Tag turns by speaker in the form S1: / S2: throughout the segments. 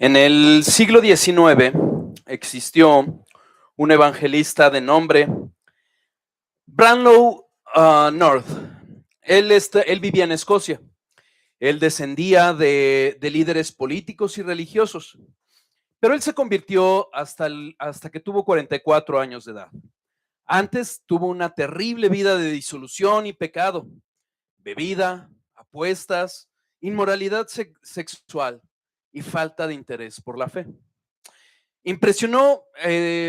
S1: En el siglo XIX existió un evangelista de nombre Brownlow North. Él vivía en Escocia. Él descendía de líderes políticos y religiosos, pero él se convirtió hasta que tuvo 44 años de edad. Antes tuvo una terrible vida de disolución y pecado, bebida, apuestas, inmoralidad sexual y falta de interés por la fe. Impresionó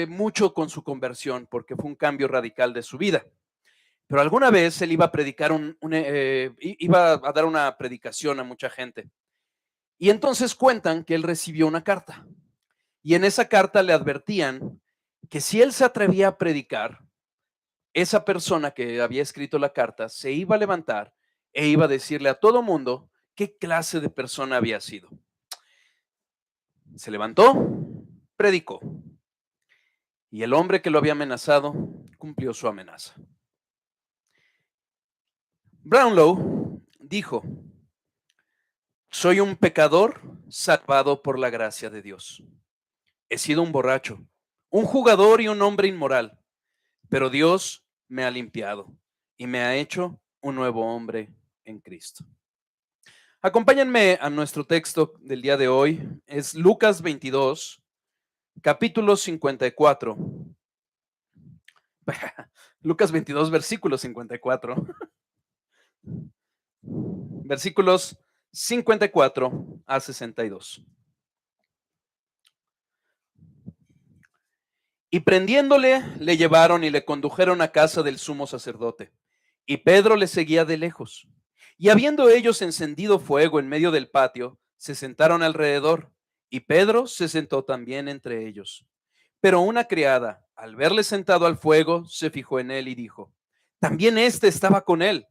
S1: mucho con su conversión porque fue un cambio radical de su vida. Pero alguna vez él iba a predicar iba a dar una predicación a mucha gente. Y entonces cuentan que él recibió una carta. Y en esa carta le advertían que si él se atrevía a predicar, esa persona que había escrito la carta se iba a levantar e iba a decirle a todo mundo qué clase de persona había sido. Se levantó, predicó. Y el hombre que lo había amenazado cumplió su amenaza. Brownlow dijo: soy un pecador salvado por la gracia de Dios. He sido un borracho, un jugador y un hombre inmoral, pero Dios me ha limpiado y me ha hecho un nuevo hombre en Cristo. Acompáñenme a nuestro texto del día de hoy. Es Lucas 22, capítulo 54. Lucas 22, versículo 54. Versículos 54 a 62. Y prendiéndole, le llevaron y le condujeron a casa del sumo sacerdote. Y Pedro le seguía de lejos. Y habiendo ellos encendido fuego en medio del patio, se sentaron alrededor. Y Pedro se sentó también entre ellos. Pero una criada, al verle sentado al fuego, se fijó en él y dijo: también éste estaba con él.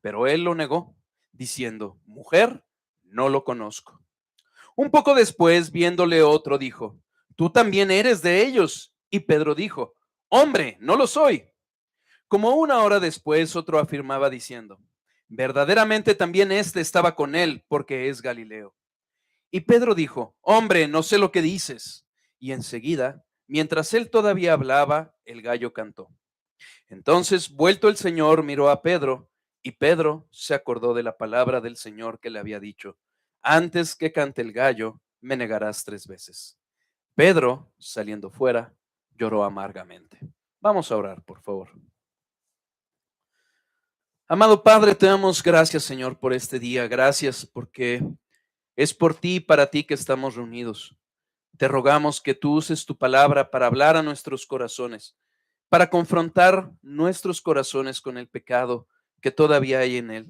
S1: Pero él lo negó, diciendo: mujer, no lo conozco. Un poco después, viéndole otro, dijo: tú también eres de ellos. Y Pedro dijo: hombre, no lo soy. Como una hora después, otro afirmaba diciendo: verdaderamente también éste estaba con él, porque es Galileo. Y Pedro dijo: hombre, no sé lo que dices. Y enseguida, mientras él todavía hablaba, el gallo cantó. Entonces, vuelto el Señor, miró a Pedro, y Pedro se acordó de la palabra del Señor que le había dicho: antes que cante el gallo, me negarás 3 veces. Pedro, saliendo fuera, lloró amargamente. Vamos a orar, por favor. Amado Padre, te damos gracias, Señor, por este día. Gracias porque es por ti y para ti que estamos reunidos. Te rogamos que tú uses tu palabra para hablar a nuestros corazones, para confrontar nuestros corazones con el pecado que todavía hay en él.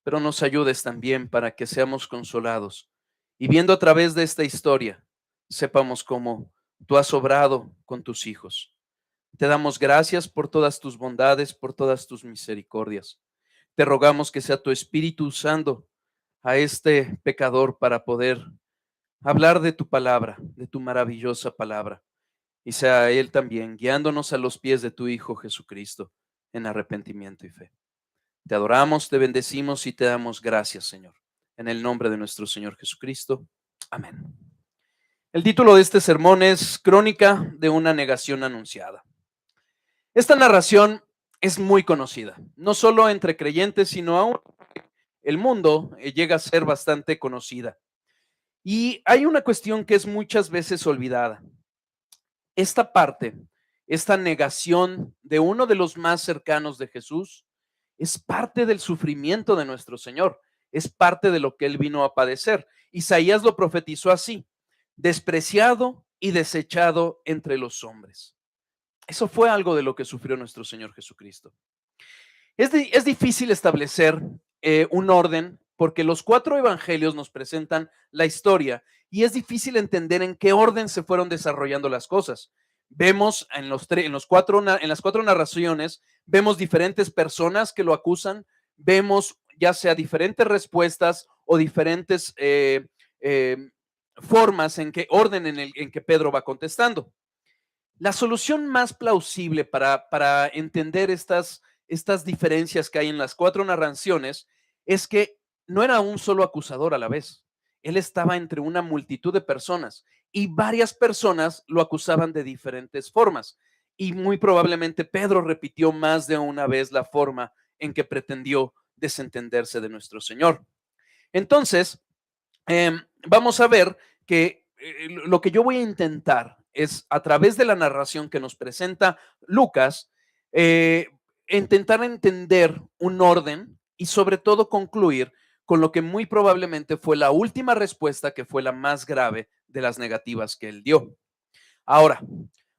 S1: Pero nos ayudes también para que seamos consolados y, viendo a través de esta historia, sepamos cómo tú has obrado con tus hijos. Te damos gracias por todas tus bondades, por todas tus misericordias. Te rogamos que sea tu Espíritu usando a este pecador para poder hablar de tu palabra, de tu maravillosa palabra, y sea Él también guiándonos a los pies de tu Hijo Jesucristo en arrepentimiento y fe. Te adoramos, te bendecimos y te damos gracias, Señor, en el nombre de nuestro Señor Jesucristo. Amén. El título de este sermón es Crónica de una negación anunciada. Esta narración es muy conocida, no solo entre creyentes, sino aún el mundo llega a ser bastante conocida. Y hay una cuestión que es muchas veces olvidada. Esta parte, esta negación de uno de los más cercanos de Jesús, es parte del sufrimiento de nuestro Señor, es parte de lo que Él vino a padecer. Isaías lo profetizó así: despreciado y desechado entre los hombres. Eso fue algo de lo que sufrió nuestro Señor Jesucristo. Es difícil establecer un orden porque los 4 evangelios nos presentan la historia y es difícil entender en qué orden se fueron desarrollando las cosas. Vemos en las 4 narraciones, vemos diferentes personas que lo acusan, vemos ya sea diferentes respuestas o diferentes formas en que orden en que Pedro va contestando. La solución más plausible para entender estas diferencias que hay en las 4 narraciones es que no era un solo acusador a la vez, él estaba entre una multitud de personas y varias personas lo acusaban de diferentes formas. Y muy probablemente Pedro repitió más de una vez la forma en que pretendió desentenderse de nuestro Señor. Entonces, vamos a ver que lo que yo voy a intentar es, a través de la narración que nos presenta Lucas, eh, intentar entender un orden y sobre todo concluir con lo que muy probablemente fue la última respuesta, que fue la más grave de las negativas que él dio. Ahora,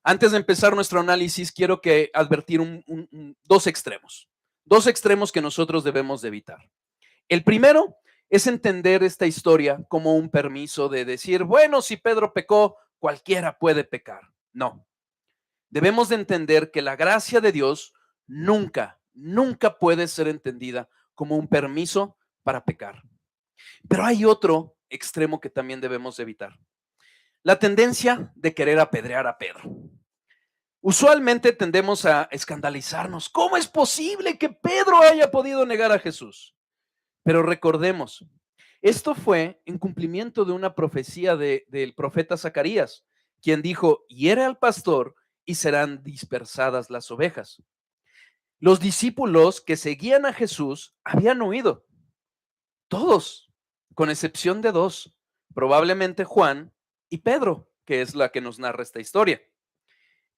S1: antes de empezar nuestro análisis, quiero que advertir dos extremos que nosotros debemos de evitar. El primero es entender esta historia como un permiso de decir, bueno, si Pedro pecó, cualquiera puede pecar. No, debemos de entender que la gracia de Dios nunca puede ser entendida como un permiso para pecar. Pero hay otro extremo que también debemos de evitar. La tendencia de querer apedrear a Pedro. Usualmente tendemos a escandalizarnos. ¿Cómo es posible que Pedro haya podido negar a Jesús? Pero recordemos, esto fue en cumplimiento de una profecía del profeta Zacarías, quien dijo, hiere al pastor y serán dispersadas las ovejas. Los discípulos que seguían a Jesús habían huido, todos, con excepción de dos, probablemente Juan y Pedro, que es la que nos narra esta historia.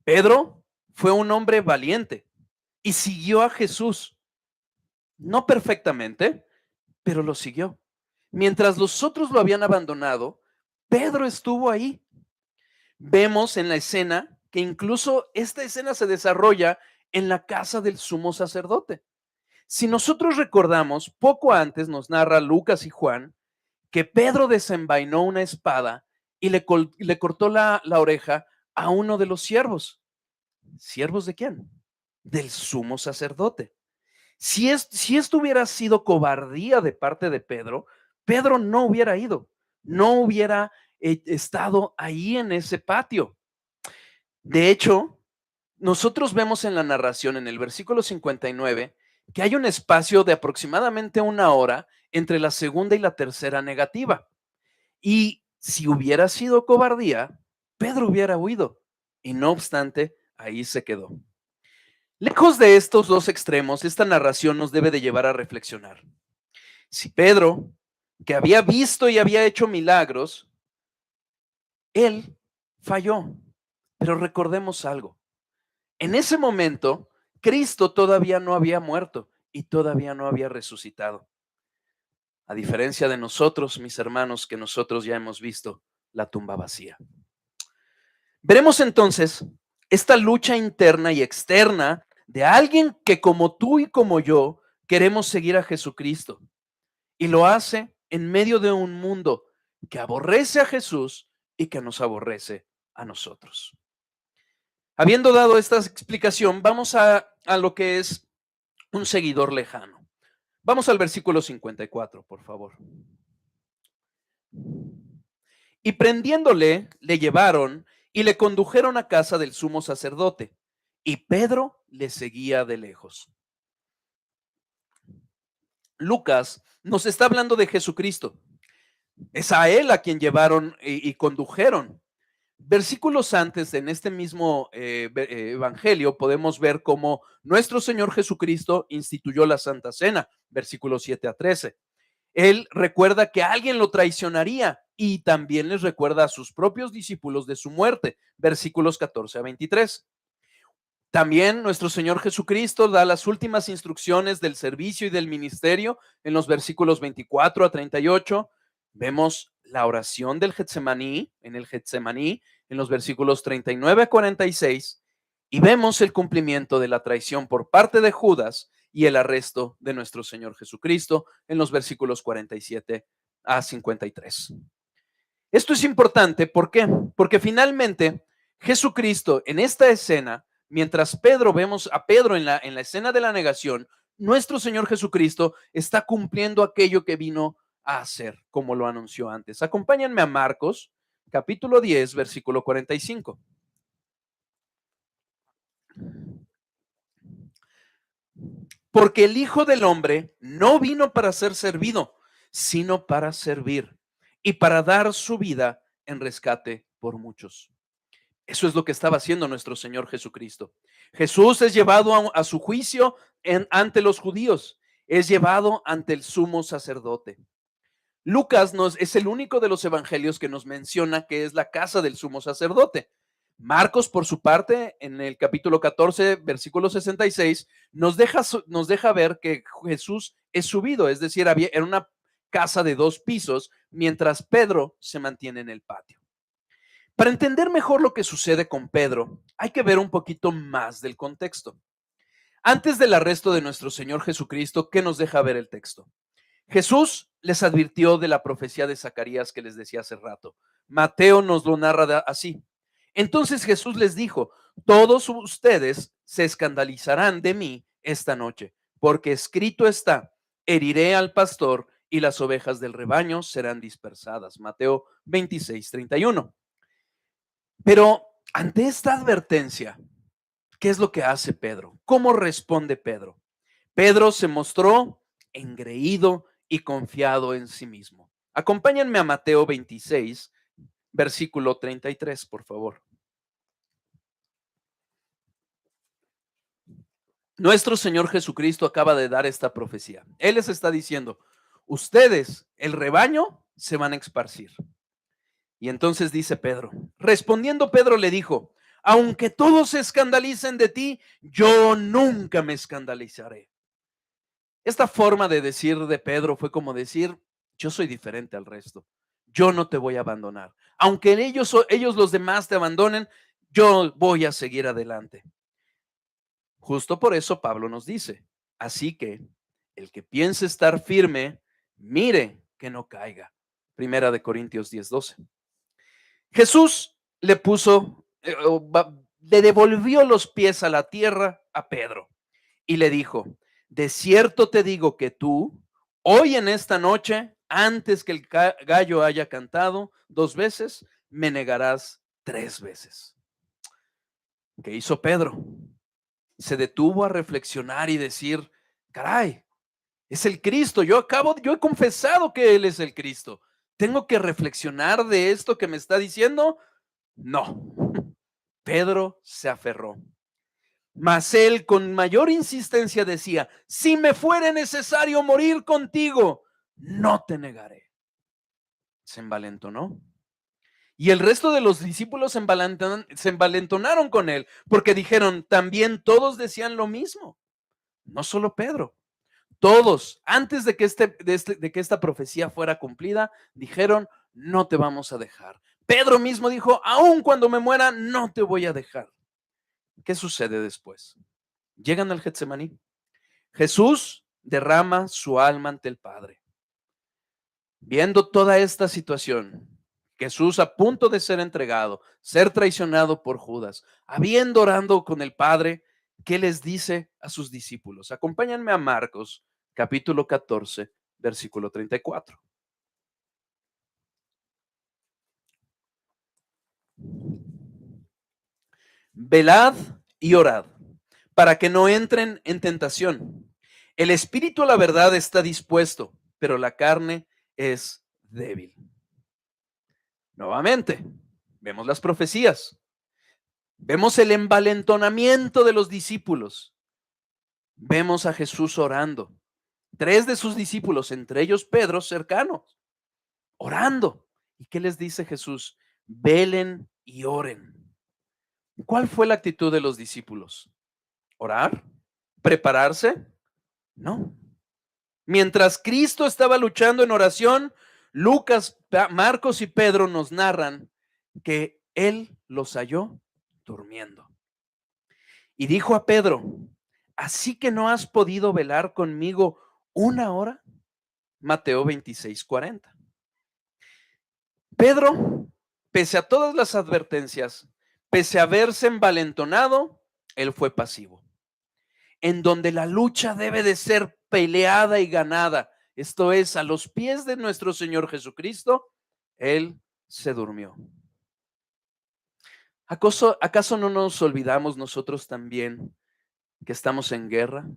S1: Pedro fue un hombre valiente y siguió a Jesús, no perfectamente, pero lo siguió. Mientras los otros lo habían abandonado, Pedro estuvo ahí. Vemos en la escena que incluso esta escena se desarrolla en la casa del sumo sacerdote. Si nosotros recordamos, poco antes nos narra Lucas y Juan que Pedro desenvainó una espada y le cortó la oreja a uno de los siervos. ¿Siervos de quién? Del sumo sacerdote. Si esto hubiera sido cobardía de parte de Pedro, Pedro no hubiera ido, no hubiera estado ahí en ese patio. De hecho, nosotros vemos en la narración, en el versículo 59, que hay un espacio de aproximadamente una hora entre la segunda y la tercera negativa. Y si hubiera sido cobardía, Pedro hubiera huido. Y no obstante, ahí se quedó. Lejos de estos dos extremos, esta narración nos debe de llevar a reflexionar. Si Pedro, que había visto y había hecho milagros, él falló. Pero recordemos algo. En ese momento, Cristo todavía no había muerto y todavía no había resucitado. A diferencia de nosotros, mis hermanos, que nosotros ya hemos visto la tumba vacía. Veremos entonces esta lucha interna y externa de alguien que como tú y como yo queremos seguir a Jesucristo y lo hace en medio de un mundo que aborrece a Jesús y que nos aborrece a nosotros. Habiendo dado esta explicación, vamos a lo que es un seguidor lejano. Vamos al versículo 54, por favor. Y prendiéndole, le llevaron y le condujeron a casa del sumo sacerdote, y Pedro le seguía de lejos. Lucas nos está hablando de Jesucristo. Es a él a quien llevaron y condujeron. Versículos antes, en este mismo evangelio, podemos ver cómo nuestro Señor Jesucristo instituyó la Santa Cena, versículos 7 a 13. Él recuerda que alguien lo traicionaría y también les recuerda a sus propios discípulos de su muerte, versículos 14 a 23. También nuestro Señor Jesucristo da las últimas instrucciones del servicio y del ministerio en los versículos 24 a 38. Vemos la oración del Getsemaní, en los versículos 39 a 46, y vemos el cumplimiento de la traición por parte de Judas y el arresto de nuestro Señor Jesucristo en los versículos 47 a 53. Esto es importante, ¿por qué? Porque finalmente Jesucristo en esta escena, mientras vemos a Pedro en la escena de la negación, nuestro Señor Jesucristo está cumpliendo aquello que vino a hacer, como lo anunció antes. Acompáñenme a Marcos, capítulo 10, versículo 45. Porque el Hijo del Hombre no vino para ser servido, sino para servir y para dar su vida en rescate por muchos. Eso es lo que estaba haciendo nuestro Señor Jesucristo. Jesús es llevado a su juicio ante los judíos, es llevado ante el sumo sacerdote. Lucas es el único de los evangelios que nos menciona que es la casa del sumo sacerdote. Marcos, por su parte, en el capítulo 14, versículo 66, nos deja ver que Jesús es subido, es decir, era una casa de 2 pisos, mientras Pedro se mantiene en el patio. Para entender mejor lo que sucede con Pedro, hay que ver un poquito más del contexto. Antes del arresto de nuestro Señor Jesucristo, ¿qué nos deja ver el texto? Jesús les advirtió de la profecía de Zacarías que les decía hace rato. Mateo nos lo narra así. Entonces Jesús les dijo, todos ustedes se escandalizarán de mí esta noche, porque escrito está, heriré al pastor y las ovejas del rebaño serán dispersadas. Mateo 26:31. Pero ante esta advertencia, ¿qué es lo que hace Pedro? ¿Cómo responde Pedro? Pedro se mostró engreído y confiado en sí mismo. Acompáñenme a Mateo 26, versículo 33, por favor. Nuestro Señor Jesucristo acaba de dar esta profecía. Él les está diciendo, ustedes, el rebaño, se van a esparcir. Y entonces dice Pedro, respondiendo Pedro le dijo, aunque todos se escandalicen de ti, yo nunca me escandalizaré. Esta forma de decir de Pedro fue como decir, yo soy diferente al resto, yo no te voy a abandonar. Aunque ellos los demás te abandonen, yo voy a seguir adelante. Justo por eso Pablo nos dice, así que el que piense estar firme, mire que no caiga. Primera de Corintios 10:12. Jesús le devolvió los pies a la tierra a Pedro y le dijo, de cierto te digo que tú, hoy en esta noche, antes que el gallo haya cantado 2 veces, me negarás 3 veces. ¿Qué hizo Pedro? Se detuvo a reflexionar y decir, caray, es el Cristo, yo he confesado que Él es el Cristo. ¿Tengo que reflexionar de esto que me está diciendo? No. Pedro se aferró. Mas él con mayor insistencia decía, si me fuere necesario morir contigo, no te negaré. Se envalentonó. Y el resto de los discípulos se envalentonaron con él, porque dijeron, también todos decían lo mismo. No solo Pedro. Todos, antes de que esta profecía fuera cumplida, dijeron, no te vamos a dejar. Pedro mismo dijo, aun cuando me muera, no te voy a dejar. ¿Qué sucede después? Llegan al Getsemaní. Jesús derrama su alma ante el Padre. Viendo toda esta situación, Jesús a punto de ser entregado, ser traicionado por Judas, habiendo orando con el Padre, ¿qué les dice a sus discípulos? Acompáñenme a Marcos, capítulo 14, versículo 34. Velad y orad para que no entren en tentación. El espíritu, la verdad, está dispuesto, pero la carne es débil. Nuevamente, vemos las profecías, vemos el envalentonamiento de los discípulos, vemos a Jesús orando. 3 de sus discípulos, entre ellos Pedro, cercanos, orando. ¿Y qué les dice Jesús? Velen y oren. ¿Cuál fue la actitud de los discípulos? ¿Orar? ¿Prepararse? No. Mientras Cristo estaba luchando en oración, Lucas, Marcos y Pedro nos narran que Él los halló durmiendo. Y dijo a Pedro, ¿así que no has podido velar conmigo 1 hora? Mateo 26:40. Pedro, pese a todas las advertencias, pese a haberse envalentonado, él fue pasivo. En donde la lucha debe de ser peleada y ganada, esto es, a los pies de nuestro Señor Jesucristo, él se durmió. ¿Acaso no nos olvidamos nosotros también que estamos en guerra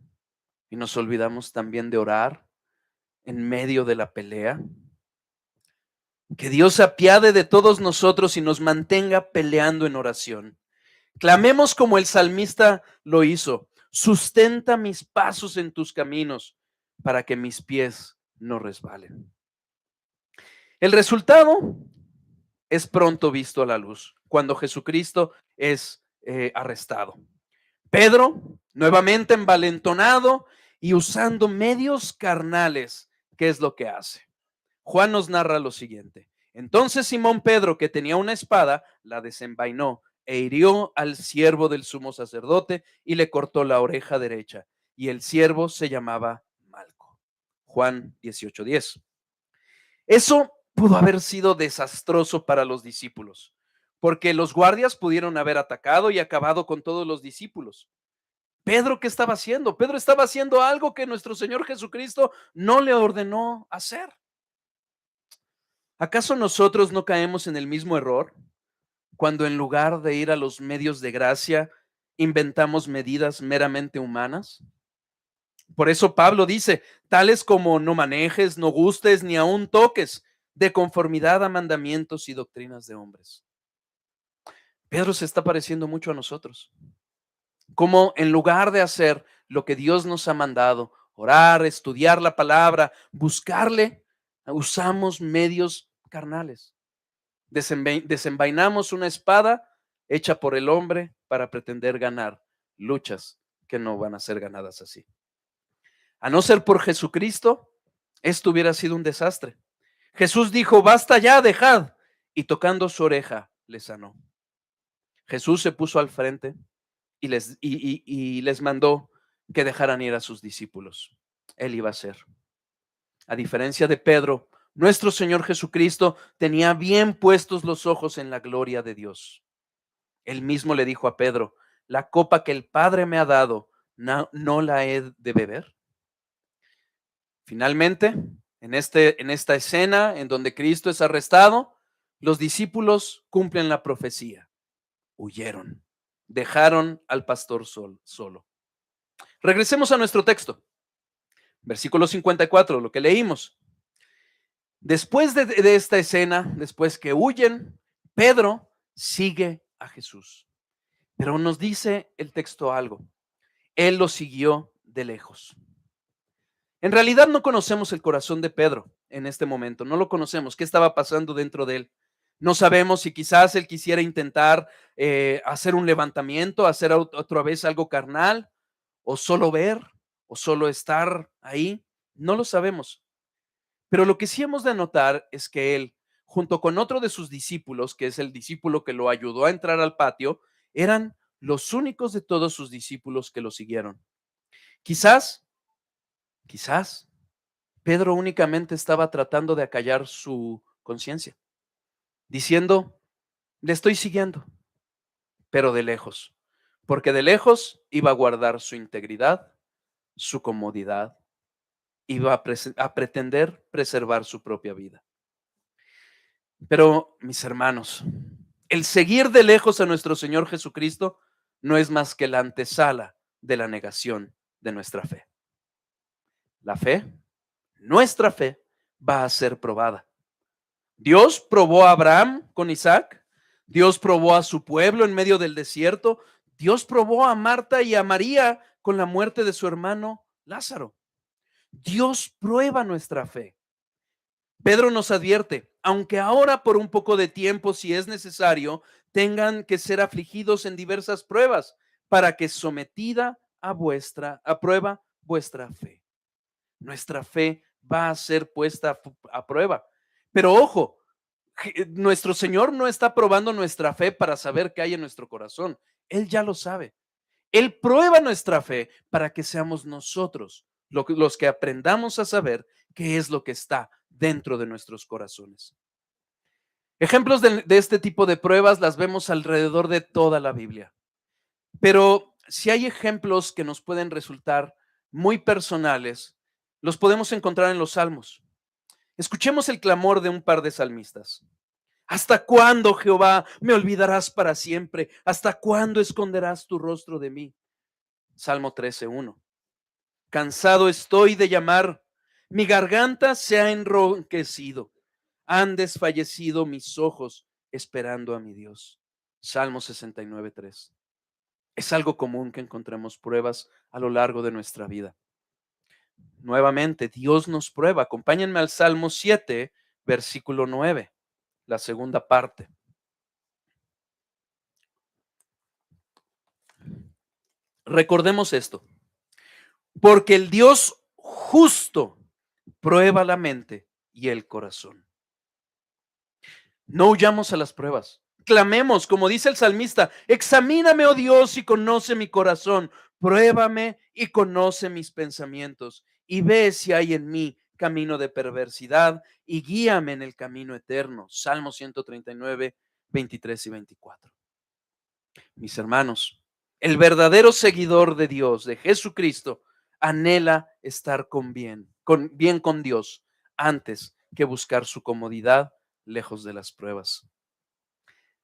S1: y nos olvidamos también de orar en medio de la pelea? Que Dios se apiade de todos nosotros y nos mantenga peleando en oración. Clamemos como el salmista lo hizo. Sustenta mis pasos en tus caminos para que mis pies no resbalen. El resultado es pronto visto a la luz cuando Jesucristo es arrestado. Pedro, nuevamente envalentonado y usando medios carnales, ¿qué es lo que hace? Juan nos narra lo siguiente. Entonces Simón Pedro, que tenía una espada, la desenvainó e hirió al siervo del sumo sacerdote y le cortó la oreja derecha. Y el siervo se llamaba Malco. Juan 18:10. Eso pudo haber sido desastroso para los discípulos, porque los guardias pudieron haber atacado y acabado con todos los discípulos. Pedro, ¿qué estaba haciendo? Pedro estaba haciendo algo que nuestro Señor Jesucristo no le ordenó hacer. ¿Acaso nosotros no caemos en el mismo error cuando en lugar de ir a los medios de gracia inventamos medidas meramente humanas? Por eso Pablo dice, tales como no manejes, no gustes, ni aun toques, de conformidad a mandamientos y doctrinas de hombres. Pedro se está pareciendo mucho a nosotros. Como en lugar de hacer lo que Dios nos ha mandado, orar, estudiar la palabra, buscarle, usamos medios carnales. Desenvainamos una espada hecha por el hombre para pretender ganar luchas que no van a ser ganadas así. A no ser por Jesucristo, esto hubiera sido un desastre. Jesús dijo, basta ya, dejad. Y tocando su oreja, le sanó. Jesús se puso al frente y les mandó que dejaran ir a sus discípulos. Él iba a ser. A diferencia de Pedro, nuestro Señor Jesucristo tenía bien puestos los ojos en la gloria de Dios. Él mismo le dijo a Pedro, la copa que el Padre me ha dado, ¿no la he de beber? Finalmente, en esta escena en donde Cristo es arrestado, los discípulos cumplen la profecía. Huyeron, dejaron al pastor solo. Regresemos a nuestro texto. Versículo 54, lo que leímos. Después de esta escena, después que huyen, Pedro sigue a Jesús. Pero nos dice el texto algo. Él lo siguió de lejos. En realidad no conocemos el corazón de Pedro en este momento, no lo conocemos, qué estaba pasando dentro de él. No sabemos si quizás él quisiera intentar hacer un levantamiento, hacer otra vez algo carnal, o solo ver, o solo estar ahí, no lo sabemos. Pero lo que sí hemos de notar es que él, junto con otro de sus discípulos, que es el discípulo que lo ayudó a entrar al patio, eran los únicos de todos sus discípulos que lo siguieron. Quizás Pedro únicamente estaba tratando de acallar su conciencia, diciendo, le estoy siguiendo, pero de lejos, porque de lejos iba a guardar su integridad, su comodidad, iba a pretender preservar su propia vida. Pero, mis hermanos, el seguir de lejos a nuestro Señor Jesucristo no es más que la antesala de la negación de nuestra fe. La fe, nuestra fe, va a ser probada. Dios probó a Abraham con Isaac, Dios probó a su pueblo en medio del desierto, Dios probó a Marta y a María con la muerte de su hermano Lázaro. Dios prueba nuestra fe. Pedro nos advierte, aunque ahora por un poco de tiempo, si es necesario, tengan que ser afligidos en diversas pruebas, para que sometida a prueba vuestra fe. Nuestra fe va a ser puesta a prueba. Pero ojo, nuestro Señor no está probando nuestra fe para saber qué hay en nuestro corazón. Él ya lo sabe. Él prueba nuestra fe para que seamos nosotros los que aprendamos a saber qué es lo que está dentro de nuestros corazones. Ejemplos de este tipo de pruebas las vemos alrededor de toda la Biblia. Pero si hay ejemplos que nos pueden resultar muy personales, los podemos encontrar en los Salmos. Escuchemos el clamor de un par de salmistas. ¿Hasta cuándo, Jehová, me olvidarás para siempre? ¿Hasta cuándo esconderás tu rostro de mí? Salmo 13:1. Cansado estoy de llamar, mi garganta se ha enronquecido. Han desfallecido mis ojos esperando a mi Dios. Salmo 69:3. Es algo común que encontremos pruebas a lo largo de nuestra vida. Nuevamente, Dios nos prueba. Acompáñenme al Salmo 7, versículo 9, la segunda parte. Recordemos esto. Porque el Dios justo prueba la mente y el corazón. No huyamos a las pruebas. Clamemos, como dice el salmista, examíname, oh Dios, y conoce mi corazón. Pruébame y conoce mis pensamientos. Y ve si hay en mí camino de perversidad y guíame en el camino eterno. Salmo 139, 23 y 24. Mis hermanos, el verdadero seguidor de Dios, de Jesucristo, anhela estar bien con Dios antes que buscar su comodidad lejos de las pruebas.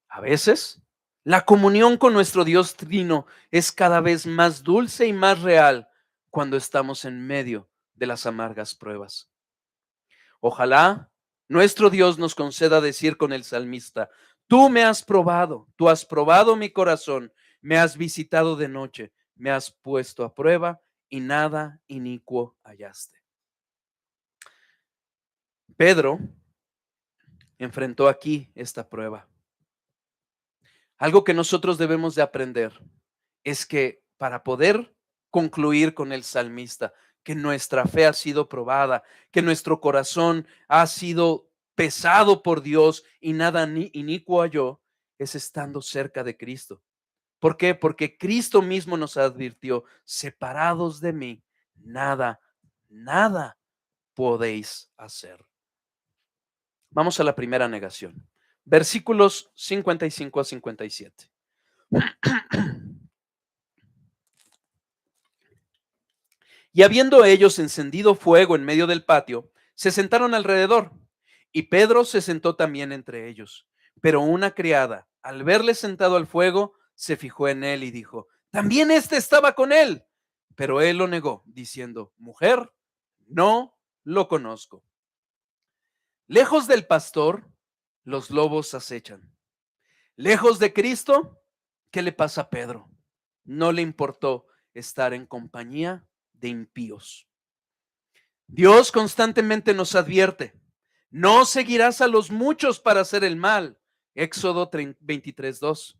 S1: A veces, la comunión con nuestro Dios Trino es cada vez más dulce y más real cuando estamos en medio de las amargas pruebas. Ojalá nuestro Dios nos conceda decir con el salmista: tú me has probado, tú has probado mi corazón, me has visitado de noche, me has puesto a prueba y nada inicuo hallaste. Pedro enfrentó aquí esta prueba. Algo que nosotros debemos de aprender es que para poder concluir con el salmista, que nuestra fe ha sido probada, que nuestro corazón ha sido pesado por Dios y nada inicuo halló, es estando cerca de Cristo. ¿Por qué? Porque Cristo mismo nos advirtió: separados de mí, nada podéis hacer. Vamos a la primera negación. Versículos 55 a 57. Y habiendo ellos encendido fuego en medio del patio, se sentaron alrededor, y Pedro se sentó también entre ellos. Pero una criada, al verle sentado al fuego, se fijó en él y dijo: también éste estaba con él. Pero él lo negó, diciendo: mujer, no lo conozco. Lejos del pastor, los lobos acechan. Lejos de Cristo, ¿qué le pasa a Pedro? No le importó estar en compañía de impíos. Dios constantemente nos advierte: no seguirás a los muchos para hacer el mal. Éxodo 23:2.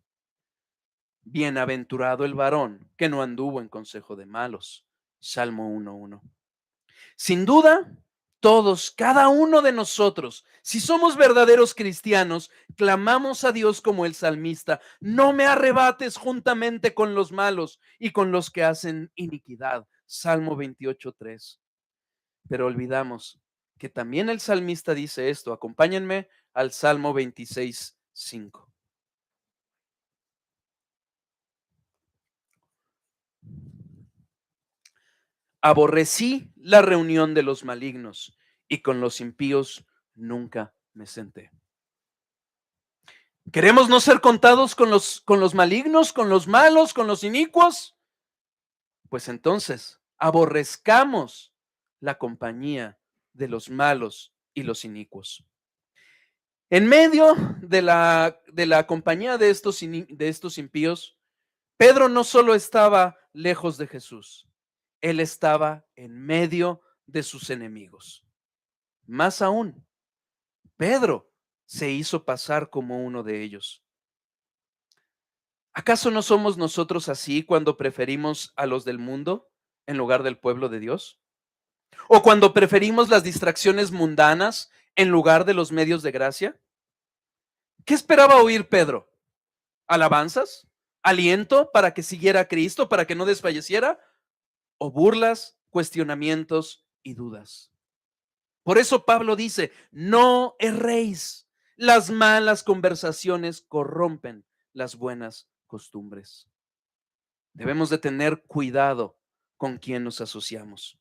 S1: Bienaventurado el varón que no anduvo en consejo de malos. Salmo 1:1. Sin duda, todos, cada uno de nosotros, si somos verdaderos cristianos, clamamos a Dios como el salmista: no me arrebates juntamente con los malos y con los que hacen iniquidad. Salmo 28:3. Pero olvidamos que también el salmista dice esto. Acompáñenme al Salmo 26:5. Aborrecí la reunión de los malignos y con los impíos nunca me senté. ¿Queremos no ser contados con los malignos, con los malos, con los inicuos? Pues entonces, aborrezcamos la compañía de los malos y los inicuos. En medio de la compañía de estos impíos, Pedro no solo estaba lejos de Jesús, él estaba en medio de sus enemigos. Más aún, Pedro se hizo pasar como uno de ellos. ¿Acaso no somos nosotros así cuando preferimos a los del mundo en lugar del pueblo de Dios? ¿O cuando preferimos las distracciones mundanas en lugar de los medios de gracia? ¿Qué esperaba oír Pedro? ¿Alabanzas? ¿Aliento para que siguiera a Cristo, para que no desfalleciera? ¿O burlas, cuestionamientos y dudas? Por eso Pablo dice: no erréis. Las malas conversaciones corrompen las buenas costumbres. Debemos de tener cuidado con quién nos asociamos.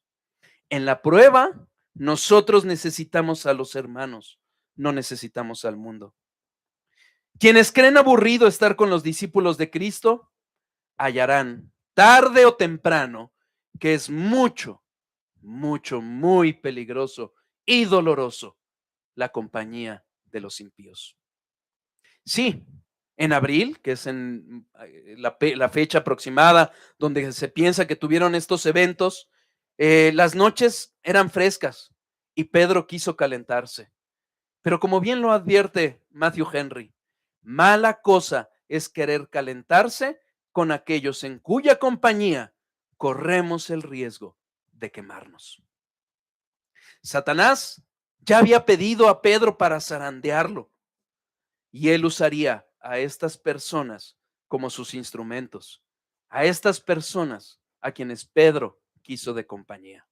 S1: En la prueba, nosotros necesitamos a los hermanos, no necesitamos al mundo. Quienes creen aburrido estar con los discípulos de Cristo, hallarán tarde o temprano que es muy peligroso y doloroso la compañía de los impíos. Sí, en abril, que es en la fecha aproximada donde se piensa que tuvieron estos eventos, las noches eran frescas y Pedro quiso calentarse. Pero como bien lo advierte Matthew Henry, mala cosa es querer calentarse con aquellos en cuya compañía corremos el riesgo de quemarnos. Satanás ya había pedido a Pedro para zarandearlo y él usaría a estas personas como sus instrumentos, a estas personas a quienes Pedro quiso de compañía.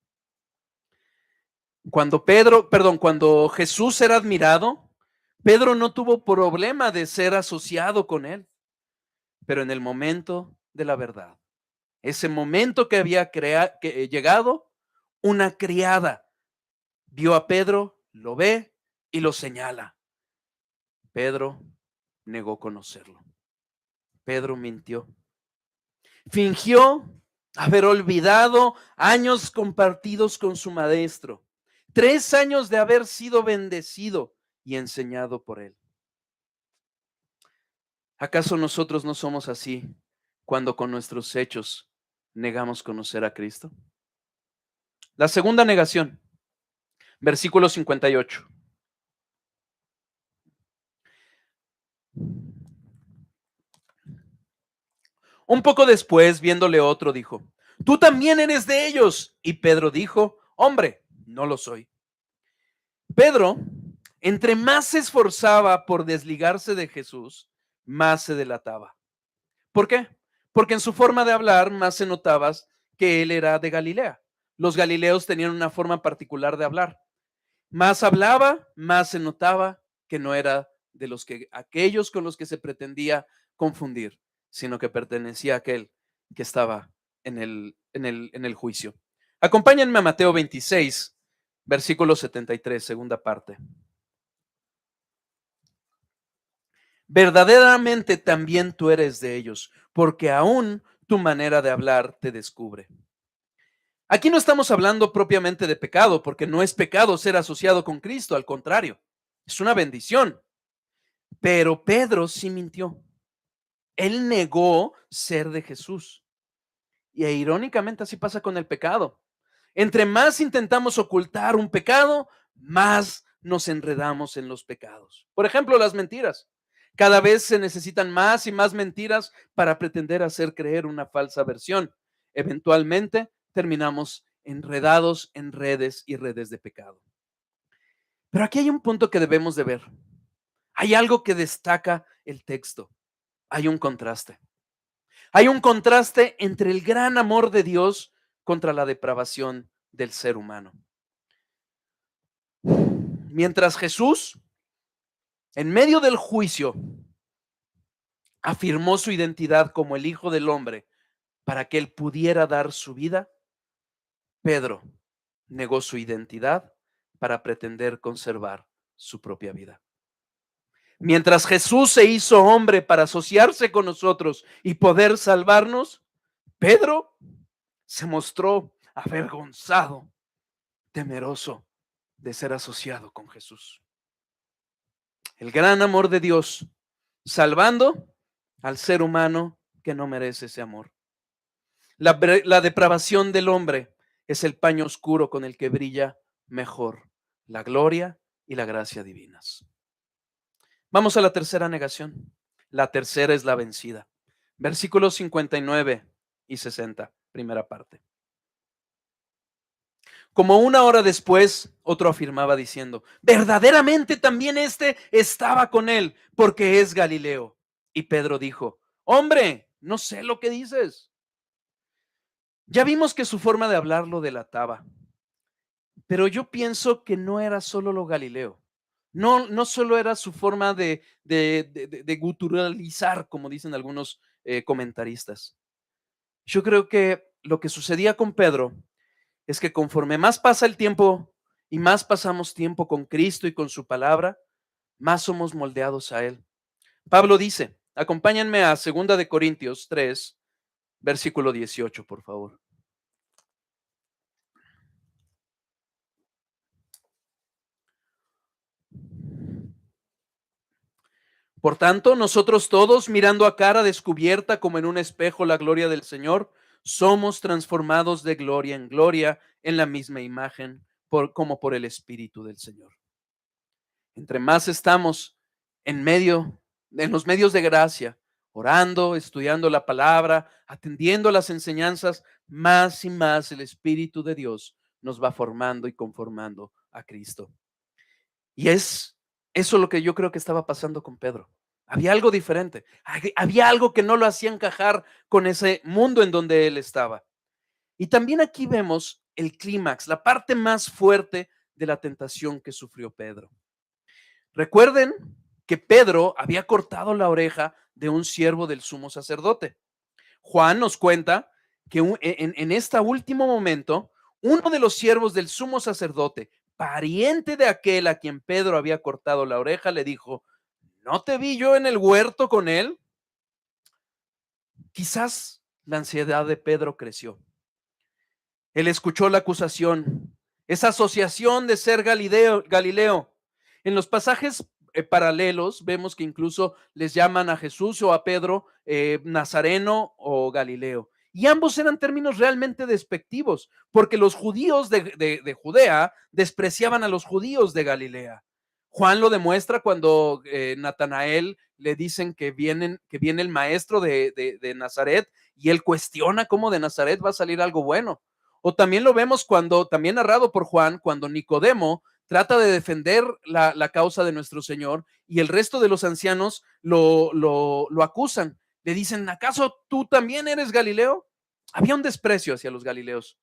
S1: Cuando Jesús era admirado, Pedro no tuvo problema de ser asociado con él, pero en el momento de la verdad, ese momento que había llegado, una criada vio a Pedro, lo ve y lo señala. Pedro negó conocerlo. Pedro mintió. Fingió haber olvidado años compartidos con su maestro, 3 años de haber sido bendecido y enseñado por él. ¿Acaso nosotros no somos así cuando con nuestros hechos negamos conocer a Cristo? La segunda negación, versículo 58. Un poco después, viéndole otro, dijo: tú también eres de ellos. Y Pedro dijo: hombre, no lo soy. Pedro, entre más se esforzaba por desligarse de Jesús, más se delataba. ¿Por qué? Porque en su forma de hablar más se notaba que él era de Galilea. Los galileos tenían una forma particular de hablar. Más hablaba, más se notaba que no era de aquellos con los que se pretendía confundir, sino que pertenecía a aquel que estaba en el juicio. Acompáñenme a Mateo 26, versículo 73, segunda parte. Verdaderamente también tú eres de ellos, porque aún tu manera de hablar te descubre. Aquí no estamos hablando propiamente de pecado, porque no es pecado ser asociado con Cristo, al contrario, es una bendición. Pero Pedro sí mintió. Él negó ser de Jesús. Y irónicamente así pasa con el pecado. Entre más intentamos ocultar un pecado, más nos enredamos en los pecados. Por ejemplo, las mentiras. Cada vez se necesitan más y más mentiras para pretender hacer creer una falsa versión. Eventualmente terminamos enredados en redes y redes de pecado. Pero aquí hay un punto que debemos de ver. Hay algo que destaca el texto. Hay un contraste. Hay un contraste entre el gran amor de Dios contra la depravación del ser humano. Mientras Jesús, en medio del juicio, afirmó su identidad como el Hijo del Hombre para que él pudiera dar su vida, Pedro negó su identidad para pretender conservar su propia vida. Mientras Jesús se hizo hombre para asociarse con nosotros y poder salvarnos, Pedro se mostró avergonzado, temeroso de ser asociado con Jesús. El gran amor de Dios, salvando al ser humano que no merece ese amor. La depravación del hombre es el paño oscuro con el que brilla mejor la gloria y la gracia divinas. Vamos a la tercera negación. La tercera es la vencida. Versículos 59 y 60, primera parte. Como una hora después, otro afirmaba diciendo: verdaderamente también este estaba con él, porque es Galileo. Y Pedro dijo: hombre, no sé lo que dices. Ya vimos que su forma de hablar lo delataba, pero yo pienso que no era solo lo Galileo. No solo era su forma de guturalizar, como dicen algunos comentaristas. Yo creo que lo que sucedía con Pedro es que conforme más pasa el tiempo y más pasamos tiempo con Cristo y con su palabra, más somos moldeados a Él. Pablo dice, acompáñenme a 2 Corintios 3, versículo 18, por favor. Por tanto, nosotros todos, mirando a cara descubierta como en un espejo la gloria del Señor, somos transformados de gloria en gloria en la misma imagen, como por el Espíritu del Señor. Entre más estamos en los medios de gracia, orando, estudiando la palabra, atendiendo las enseñanzas, más y más el Espíritu de Dios nos va formando y conformando a Cristo. Y es eso lo que yo creo que estaba pasando con Pedro. Había algo diferente, había algo que no lo hacía encajar con ese mundo en donde él estaba. Y también aquí vemos el clímax, la parte más fuerte de la tentación que sufrió Pedro. Recuerden que Pedro había cortado la oreja de un siervo del sumo sacerdote. Juan nos cuenta que en este último momento, uno de los siervos del sumo sacerdote, pariente de aquel a quien Pedro había cortado la oreja, le dijo: ¿no te vi yo en el huerto con él? Quizás la ansiedad de Pedro creció. Él escuchó la acusación, esa asociación de ser Galileo. En los pasajes paralelos vemos que incluso les llaman a Jesús o a Pedro Nazareno o Galileo. Y ambos eran términos realmente despectivos, porque los judíos de Judea despreciaban a los judíos de Galilea. Juan lo demuestra cuando Natanael le dicen que viene el maestro de Nazaret, y él cuestiona cómo de Nazaret va a salir algo bueno. O también lo vemos cuando, también narrado por Juan, cuando Nicodemo trata de defender la causa de nuestro Señor y el resto de los ancianos lo acusan. Le dicen: ¿acaso tú también eres Galileo? Había un desprecio hacia los galileos.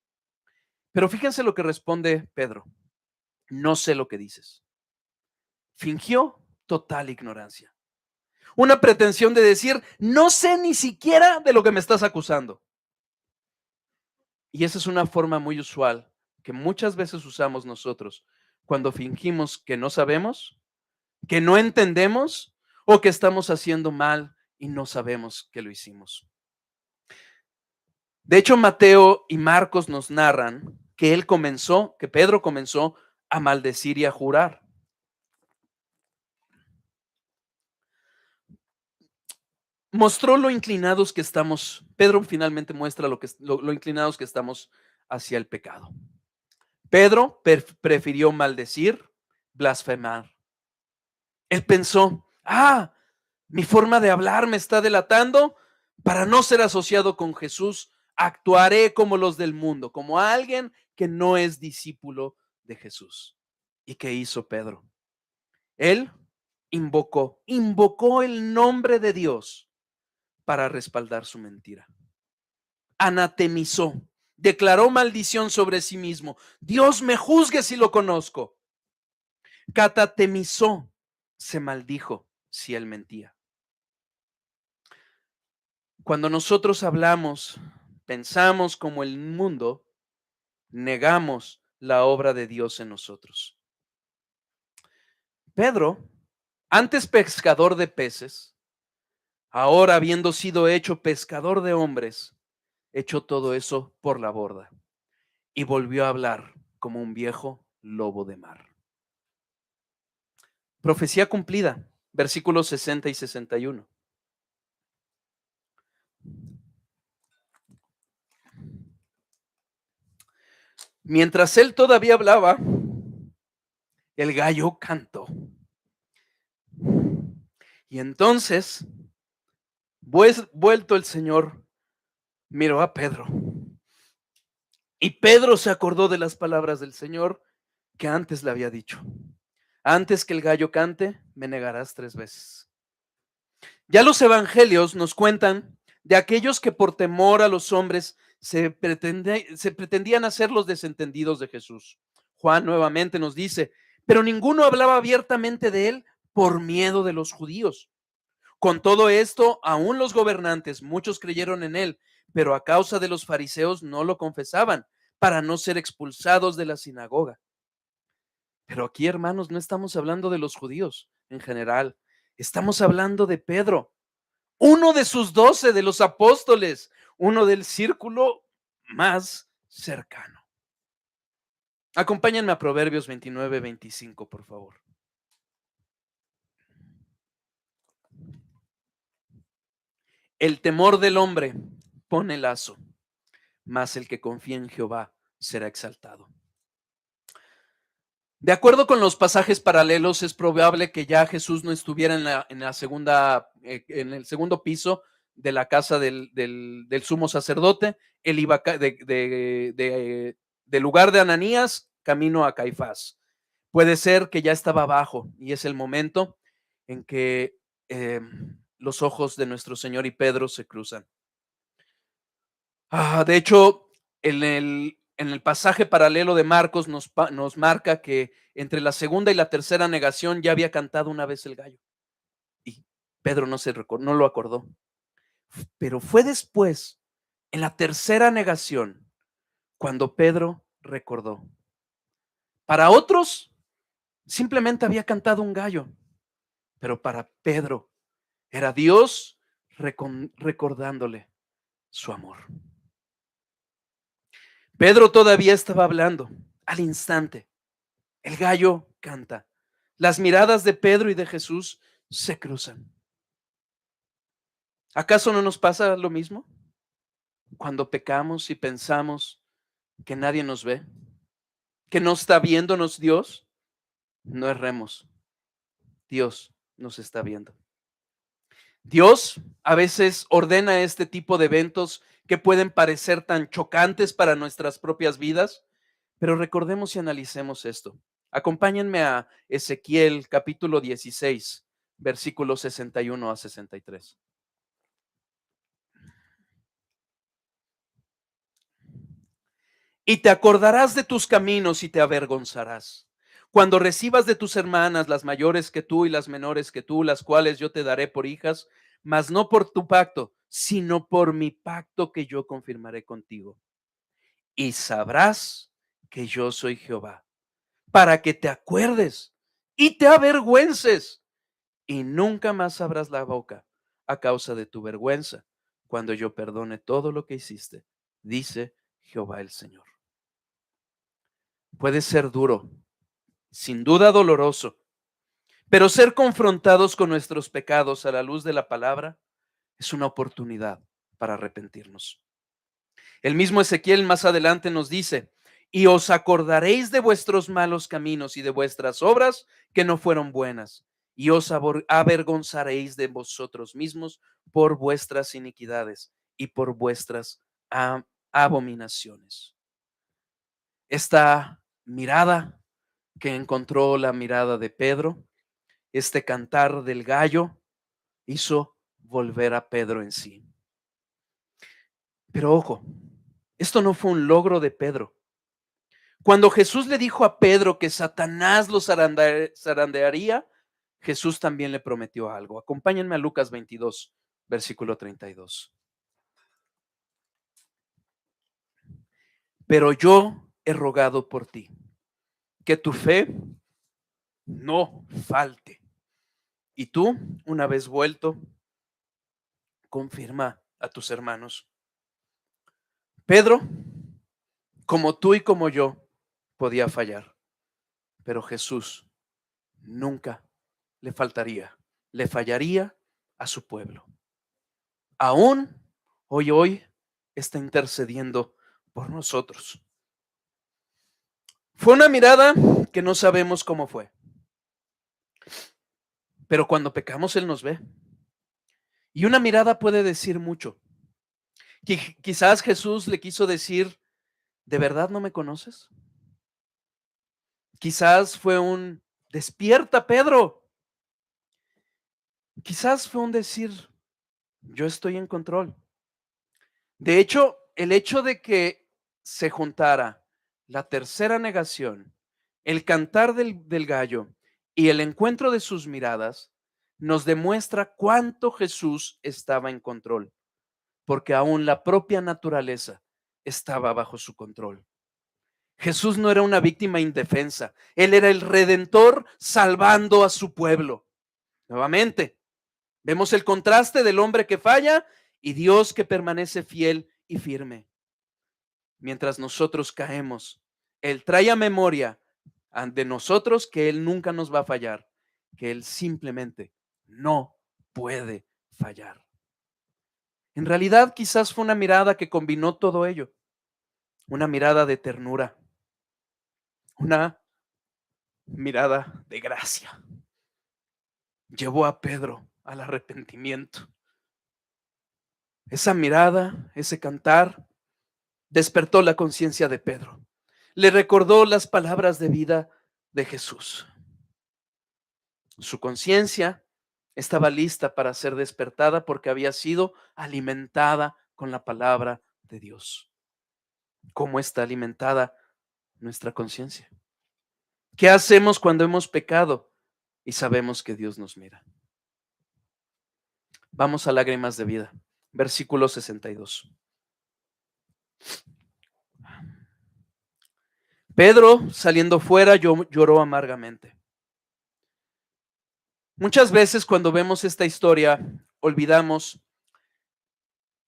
S1: Pero fíjense lo que responde Pedro: no sé lo que dices. Fingió total ignorancia. Una pretensión de decir: no sé ni siquiera de lo que me estás acusando. Y esa es una forma muy usual que muchas veces usamos nosotros cuando fingimos que no sabemos, que no entendemos o que estamos haciendo mal y no sabemos que lo hicimos. De hecho, Mateo y Marcos nos narran que Pedro comenzó a maldecir y a jurar. Mostró lo inclinados que estamos. Pedro finalmente muestra lo inclinados que estamos hacia el pecado. Pedro prefirió maldecir, blasfemar. Él pensó: mi forma de hablar me está delatando. Para no ser asociado con Jesús, actuaré como los del mundo, como alguien que no es discípulo de Jesús. ¿Y qué hizo Pedro? Él invocó el nombre de Dios para respaldar su mentira. Anatemizó, declaró maldición sobre sí mismo. Dios me juzgue si lo conozco. Catatemizó, se maldijo si él mentía. Cuando nosotros hablamos, pensamos como el mundo, negamos la obra de Dios en nosotros. Pedro, antes pescador de peces, ahora habiendo sido hecho pescador de hombres, echó todo eso por la borda y volvió a hablar como un viejo lobo de mar. Profecía cumplida, versículos 60 y 61. Mientras él todavía hablaba, el gallo cantó. Y entonces, vuelto el Señor, miró a Pedro. Y Pedro se acordó de las palabras del Señor que antes le había dicho: antes que el gallo cante, me negarás 3 veces. Ya los evangelios nos cuentan de aquellos que por temor a los hombres se pretendían hacer los desentendidos de Jesús. Juan nuevamente nos dice: pero ninguno hablaba abiertamente de él por miedo de los judíos. Con todo esto, aún los gobernantes, muchos creyeron en él, pero a causa de los fariseos no lo confesaban, para no ser expulsados de la sinagoga. Pero aquí, hermanos, no estamos hablando de los judíos en general. Estamos hablando de Pedro, uno de sus 12, de los apóstoles, uno del círculo más cercano. Acompáñenme a Proverbios 29, 25, por favor. El temor del hombre pone lazo, mas el que confía en Jehová será exaltado. De acuerdo con los pasajes paralelos, es probable que ya Jesús no estuviera en la segunda, en el segundo piso de la casa del sumo sacerdote. Él iba del lugar de Ananías camino a Caifás. Puede ser que ya estaba abajo y es el momento en que los ojos de nuestro Señor y Pedro se cruzan. De hecho, en el pasaje paralelo de Marcos nos marca que entre la segunda y la tercera negación ya había cantado una vez el gallo y Pedro no lo acordó. Pero fue después, en la tercera negación, cuando Pedro recordó. Para otros, simplemente había cantado un gallo, pero para Pedro era Dios recordándole su amor. Pedro todavía estaba hablando. Al instante, el gallo canta. Las miradas de Pedro y de Jesús se cruzan. ¿Acaso no nos pasa lo mismo? Cuando pecamos y pensamos que nadie nos ve, que no está viéndonos Dios, no erremos. Dios nos está viendo. Dios a veces ordena este tipo de eventos que pueden parecer tan chocantes para nuestras propias vidas, pero recordemos y analicemos esto. Acompáñenme a Ezequiel capítulo 16, versículos 61 a 63. Y te acordarás de tus caminos y te avergonzarás. Cuando recibas de tus hermanas, las mayores que tú y las menores que tú, las cuales yo te daré por hijas, mas no por tu pacto, sino por mi pacto que yo confirmaré contigo. Y sabrás que yo soy Jehová, para que te acuerdes y te avergüences, y nunca más abras la boca a causa de tu vergüenza, cuando yo perdone todo lo que hiciste, dice Jehová el Señor. Puede ser duro, sin duda doloroso, pero ser confrontados con nuestros pecados a la luz de la palabra es una oportunidad para arrepentirnos. El mismo Ezequiel más adelante nos dice: y os acordaréis de vuestros malos caminos y de vuestras obras que no fueron buenas, y os avergonzaréis de vosotros mismos por vuestras iniquidades y por vuestras abominaciones. Esta mirada que encontró la mirada de Pedro, este cantar del gallo, hizo volver a Pedro en sí. Pero ojo, esto no fue un logro de Pedro. Cuando Jesús le dijo a Pedro que Satanás lo zarandearía, Jesús también le prometió algo. Acompáñenme a Lucas 22, versículo 32. Pero yo he rogado por ti, que tu fe no falte. Y tú, una vez vuelto, confirma a tus hermanos. Pedro, como tú y como yo, podía fallar, pero Jesús nunca le fallaría a su pueblo. Aún hoy está intercediendo por nosotros. Fue una mirada que no sabemos cómo fue, pero cuando pecamos Él nos ve. Y una mirada puede decir mucho. Quizás Jesús le quiso decir: ¿de verdad no me conoces? Quizás fue un: despierta, Pedro. Quizás fue un decir: yo estoy en control. De hecho, el hecho de que se juntara la tercera negación, el cantar del gallo y el encuentro de sus miradas, nos demuestra cuánto Jesús estaba en control, porque aún la propia naturaleza estaba bajo su control. Jesús no era una víctima indefensa, Él era el Redentor salvando a su pueblo. Nuevamente, vemos el contraste del hombre que falla y Dios que permanece fiel y firme. Mientras nosotros caemos, Él trae a memoria de nosotros que Él nunca nos va a fallar, que Él simplemente no puede fallar. En realidad, quizás fue una mirada que combinó todo ello, una mirada de ternura, una mirada de gracia. Llevó a Pedro al arrepentimiento. Esa mirada, ese cantar, despertó la conciencia de Pedro. Le recordó las palabras de vida de Jesús. Su conciencia estaba lista para ser despertada porque había sido alimentada con la palabra de Dios. ¿Cómo está alimentada nuestra conciencia? ¿Qué hacemos cuando hemos pecado y sabemos que Dios nos mira? Vamos a lágrimas de vida. Versículo 62. Pedro, saliendo fuera, lloró amargamente. Muchas veces cuando vemos esta historia, olvidamos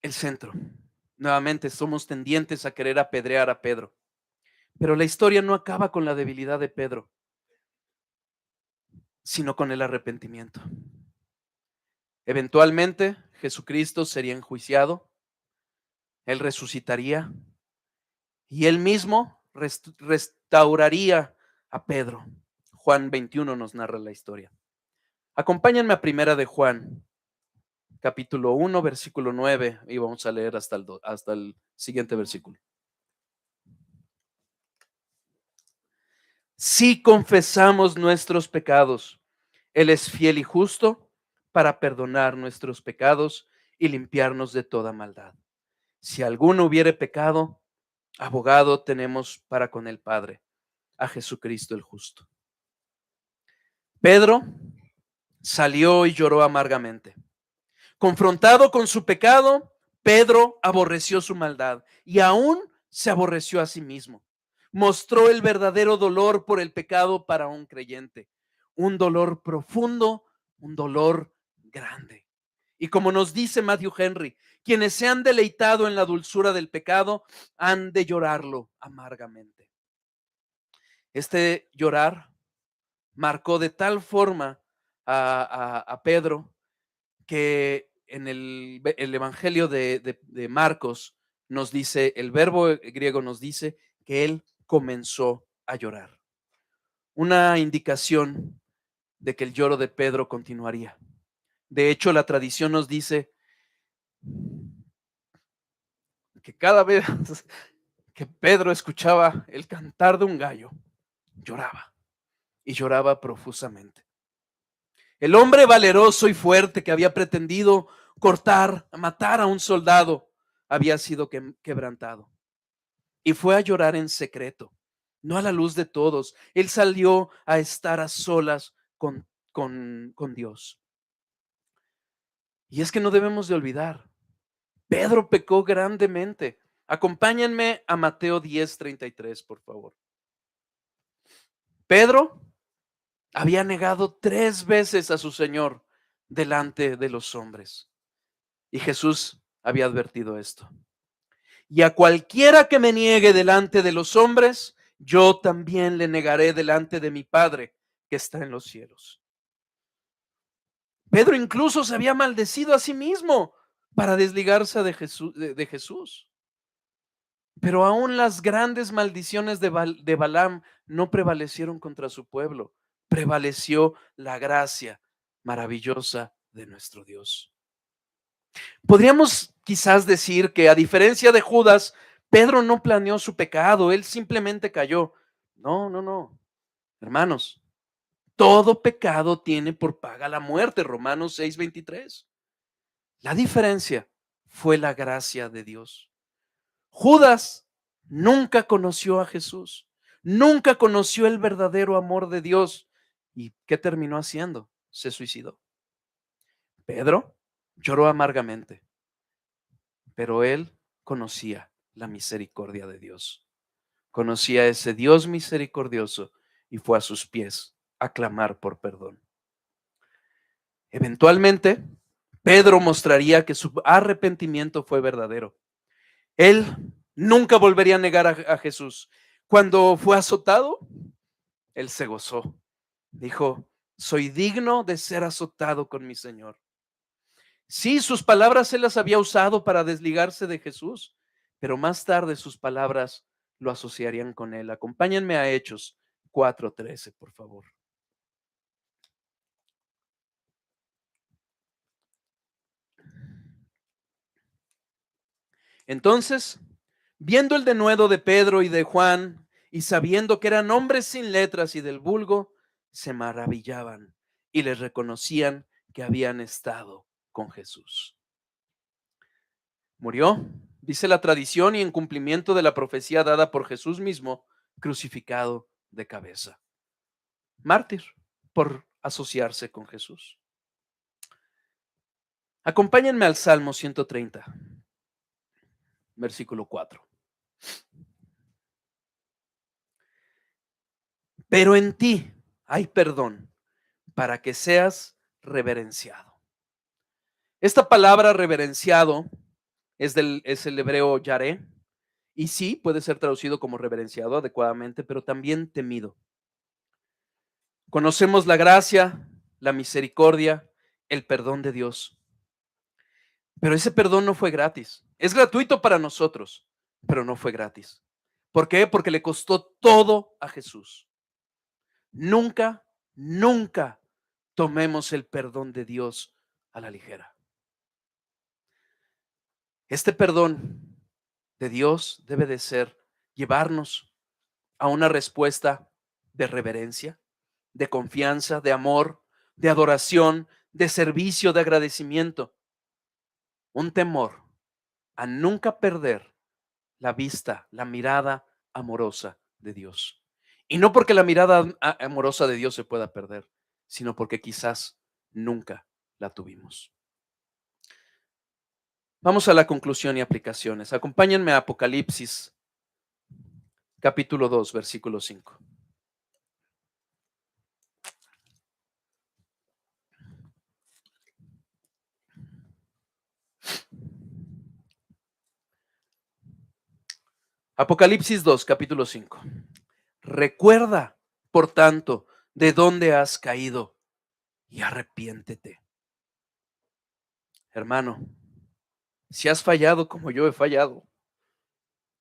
S1: el centro. Nuevamente somos tendientes a querer apedrear a Pedro. Pero la historia no acaba con la debilidad de Pedro, sino con el arrepentimiento. Eventualmente, Jesucristo sería enjuiciado, Él resucitaría y Él mismo restauraría a Pedro. Juan 21 nos narra la historia. Acompáñenme a primera de Juan, capítulo 1, versículo 9, y vamos a leer hasta el siguiente versículo. Si confesamos nuestros pecados, Él es fiel y justo para perdonar nuestros pecados y limpiarnos de toda maldad. Si alguno hubiere pecado, abogado tenemos para con el Padre, a Jesucristo el justo. Pedro salió y lloró amargamente. Confrontado con su pecado, Pedro aborreció su maldad y aún se aborreció a sí mismo. Mostró el verdadero dolor por el pecado para un creyente, un dolor profundo, un dolor grande. Y como nos dice Matthew Henry, quienes se han deleitado en la dulzura del pecado han de llorarlo amargamente. Este llorar marcó de tal forma a Pedro que en el Evangelio de Marcos nos dice, el verbo griego nos dice que él comenzó a llorar. Una indicación de que el lloro de Pedro continuaría. De hecho, la tradición nos dice que cada vez que Pedro escuchaba el cantar de un gallo, lloraba y lloraba profusamente. El hombre valeroso y fuerte que había pretendido matar a un soldado, había sido quebrantado. Y fue a llorar en secreto, no a la luz de todos. Él salió a estar a solas con Dios. Y es que no debemos de olvidar, Pedro pecó grandemente. Acompáñenme a Mateo 10:33, por favor. Pedro había negado 3 veces a su Señor delante de los hombres. Y Jesús había advertido esto. Y a cualquiera que me niegue delante de los hombres, yo también le negaré delante de mi Padre que está en los cielos. Pedro incluso se había maldecido a sí mismo para desligarse de Jesús. Pero aún las grandes maldiciones de Balaam no prevalecieron contra su pueblo. Prevaleció la gracia maravillosa de nuestro Dios. Podríamos quizás decir que a diferencia de Judas, Pedro no planeó su pecado, él simplemente cayó. No, no, no. Hermanos, todo pecado tiene por paga la muerte, Romanos 6:23. La diferencia fue la gracia de Dios. Judas nunca conoció a Jesús, nunca conoció el verdadero amor de Dios. ¿Y qué terminó haciendo? Se suicidó. Pedro lloró amargamente, pero él conocía la misericordia de Dios. Conocía a ese Dios misericordioso y fue a sus pies a clamar por perdón. Eventualmente, Pedro mostraría que su arrepentimiento fue verdadero. Él nunca volvería a negar a Jesús. Cuando fue azotado, él se gozó. Dijo, soy digno de ser azotado con mi Señor. Sí, sus palabras él las había usado para desligarse de Jesús, pero más tarde sus palabras lo asociarían con él. Acompáñenme a Hechos 4:13, por favor. Entonces, viendo el denuedo de Pedro y de Juan, y sabiendo que eran hombres sin letras y del vulgo, se maravillaban y les reconocían que habían estado con Jesús. Murió, dice la tradición, y en cumplimiento de la profecía dada por Jesús mismo, crucificado de cabeza. Mártir por asociarse con Jesús. Acompáñenme al Salmo 130, versículo 4. Pero en ti hay perdón para que seas reverenciado. Esta palabra reverenciado es el hebreo yaré, y sí puede ser traducido como reverenciado adecuadamente, pero también temido. Conocemos la gracia, la misericordia, el perdón de Dios. Pero ese perdón no fue gratis. Es gratuito para nosotros, pero no fue gratis. ¿Por qué? Porque le costó todo a Jesús. Nunca, nunca tomemos el perdón de Dios a la ligera. Este perdón de Dios debe de ser llevarnos a una respuesta de reverencia, de confianza, de amor, de adoración, de servicio, de agradecimiento. Un temor a nunca perder la vista, la mirada amorosa de Dios. Y no porque la mirada amorosa de Dios se pueda perder, sino porque quizás nunca la tuvimos. Vamos a la conclusión y aplicaciones. Acompáñenme a Apocalipsis, capítulo 2, versículo 5. Apocalipsis 2, capítulo 5. Recuerda, por tanto, de dónde has caído y arrepiéntete. Hermano, si has fallado como yo he fallado,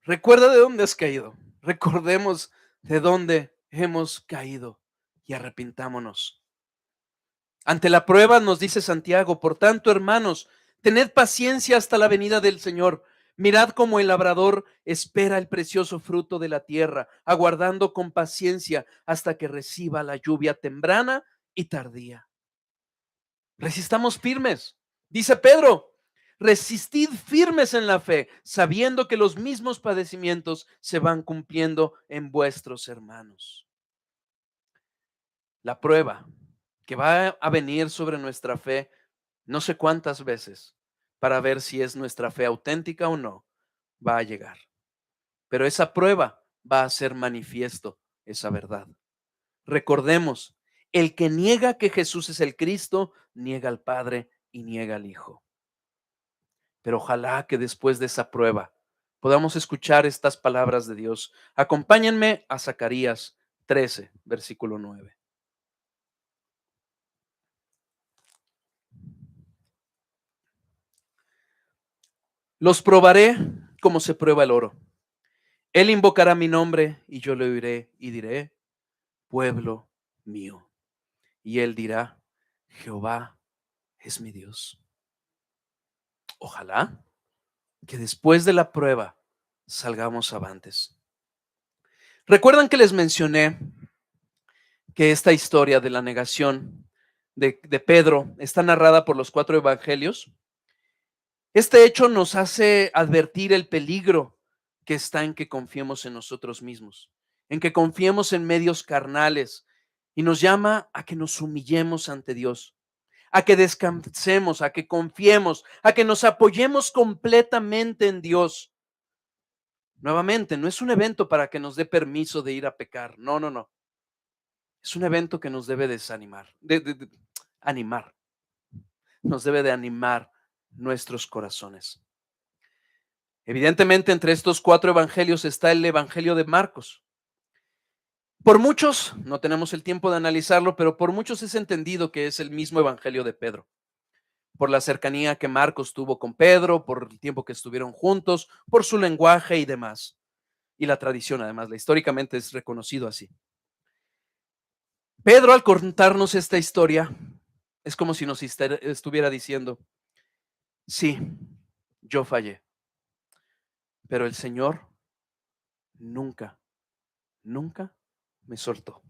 S1: recuerda de dónde has caído. Recordemos de dónde hemos caído y arrepintámonos. Ante la prueba nos dice Santiago, por tanto, hermanos, tened paciencia hasta la venida del Señor. Mirad cómo el labrador espera el precioso fruto de la tierra, aguardando con paciencia hasta que reciba la lluvia temprana y tardía. Resistamos firmes, dice Pedro, resistid firmes en la fe, sabiendo que los mismos padecimientos se van cumpliendo en vuestros hermanos. La prueba que va a venir sobre nuestra fe, no sé cuántas veces, para ver si es nuestra fe auténtica o no, va a llegar. Pero esa prueba va a hacer manifiesto esa verdad. Recordemos, el que niega que Jesús es el Cristo, niega al Padre y niega al Hijo. Pero ojalá que después de esa prueba podamos escuchar estas palabras de Dios. Acompáñenme a Zacarías 13, versículo 9. Los probaré como se prueba el oro. Él invocará mi nombre y yo le oiré y diré, pueblo mío. Y él dirá, Jehová es mi Dios. Ojalá que después de la prueba salgamos avantes. ¿Recuerdan que les mencioné que esta historia de la negación de Pedro está narrada por los 4 evangelios? Este hecho nos hace advertir el peligro que está en que confiemos en nosotros mismos, en que confiemos en medios carnales, y nos llama a que nos humillemos ante Dios, a que descansemos, a que confiemos, a que nos apoyemos completamente en Dios. Nuevamente, no es un evento para que nos dé permiso de ir a pecar. No, no, no. Es un evento que nos debe desanimar, animar. Nos debe de animar nuestros corazones. Evidentemente, entre estos 4 evangelios está el evangelio de Marcos. Por muchos, no tenemos el tiempo de analizarlo, pero por muchos es entendido que es el mismo evangelio de Pedro. por la cercanía que Marcos tuvo con Pedro, por el tiempo que estuvieron juntos, por su lenguaje y demás. Y la tradición, además, históricamente es reconocido así. Pedro, al contarnos esta historia, es como si nos estuviera diciendo, sí, yo fallé, pero el Señor nunca, nunca me soltó.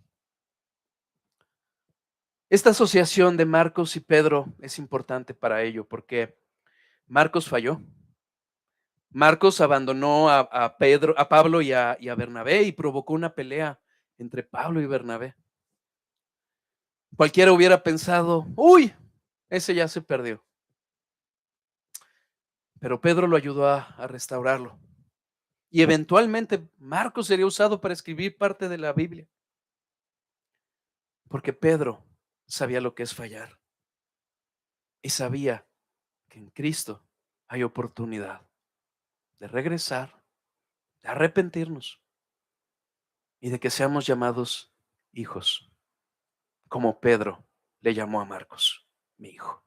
S1: Esta asociación de Marcos y Pedro es importante para ello, porque Marcos falló. Marcos abandonó a Pedro, a Pablo y a Bernabé, y provocó una pelea entre Pablo y Bernabé. Cualquiera hubiera pensado, uy, ese ya se perdió. Pero Pedro lo ayudó a restaurarlo. Y eventualmente Marcos sería usado para escribir parte de la Biblia. Porque Pedro sabía lo que es fallar. Y sabía que en Cristo hay oportunidad de regresar, de arrepentirnos y de que seamos llamados hijos, como Pedro le llamó a Marcos, mi hijo.